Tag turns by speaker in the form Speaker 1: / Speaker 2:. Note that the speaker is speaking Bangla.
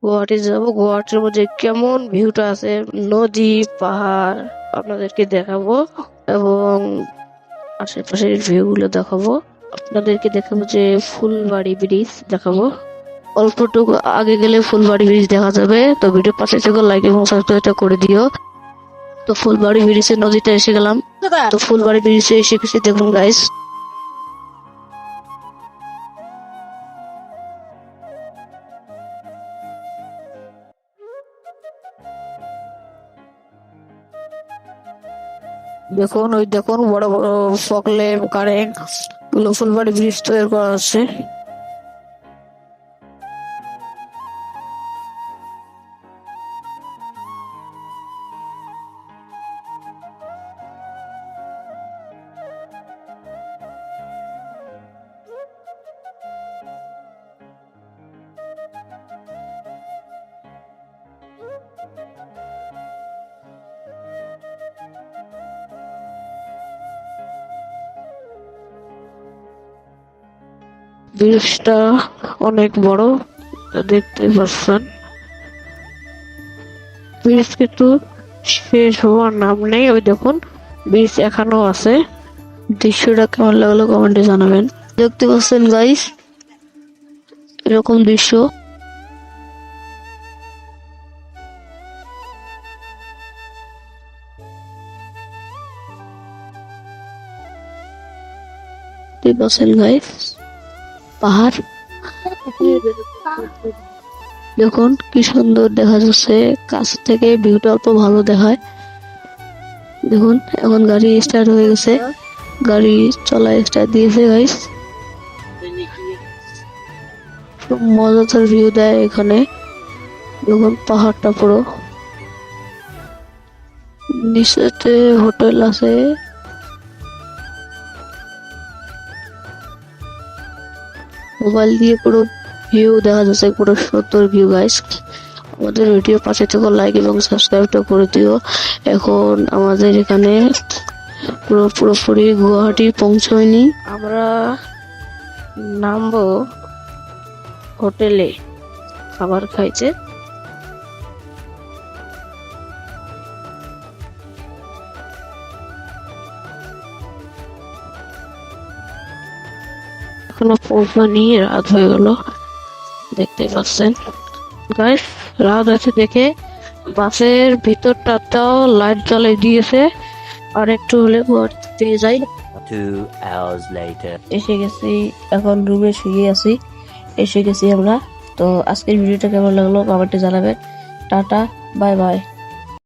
Speaker 1: গুয়াহাটি যাবো। গুয়াহাটির মধ্যে কেমন ভিউটা আছে, নদী পাহাড় আপনাদেরকে দেখাবো এবং আশেপাশের ভিউ গুলো দেখাবো। আপনাদেরকে দেখাবো যে ফুলবাড়ি ব্রিজ দেখাবো। অল্পটুকু আগে গেলে ফুলবাড়ি ব্রিজ দেখা যাবে। তো ভিডিও পাশে থেকে লাইক এবং সাবস্ক্রাইবটা করে দিও। তো ফুলবাড়ি ব্রিজের নদীতে এসে গেলাম। তো ফুলবাড়ি ব্রিজে এসে গেছি, দেখুন গাইস। দেখুন, ওই দেখুন বড় বড় ফকলেট কারেন্ট গুলো ফুলবাড়ি ব্রিজ তৈরি করা আছে। ব্রিজটা অনেক বড়, দেখতে পাচ্ছেন। ব্রিজ কিন্তু শেষ হওয়ার নাম নেই। ওই দেখুন ব্রিজ এখনো আছে। দৃশ্যটা কেমন লাগলো কমেন্টে জানাবেন। দেখতে পাচ্ছেন গাইস, এরকম দৃশ্য। দেখতে পাচ্ছেন গাইস, পাহাড় দেখুন কি সুন্দর দেখা যাচ্ছে। কাছ থেকে ভিউটা অল্প ভালো দেখায়। দেখুন এখন গাড়ি স্টার্ট হয়ে গেছে, গাড়ি চলা স্টার্ট দিয়েছে গাইস। খুব মজাদার ভিউ দেয় এখানে। দেখুন পাহাড়টা পুরো, নিচেতে হোটেল আছে। মোবাইল দিয়ে পুরো ভিউ দেখা যাচ্ছে, পুরো সুন্দর ভিউ গাইস। আমাদের ভিডিও পাশে থেকে লাইক এবং সাবস্ক্রাইবটা করে দিও। এখন আমাদের এখানে পুরোপুরি গুয়াহাটি পৌঁছয়নি, আমরা নামবো হোটেলে খাবার খাইছে। এখনো পৌঁছানি, রাত হয়ে গেল, দেখতে পাচ্ছেন গাইস। রাত আছে দেখে বাসের ভিতরটাতেও লাইট জ্বালিয়ে দিয়েছে। আর একটু হলে গুয়াহাটি পেয়ে যাই।
Speaker 2: 2 hours later.
Speaker 1: এসে গেছি, এখন রুমে শুয়ে আছি। এসে গেছি আমরা। তো আজকের ভিডিওটা কেমন লাগলো কমেন্টে জানাবেন। Tata, bye bye.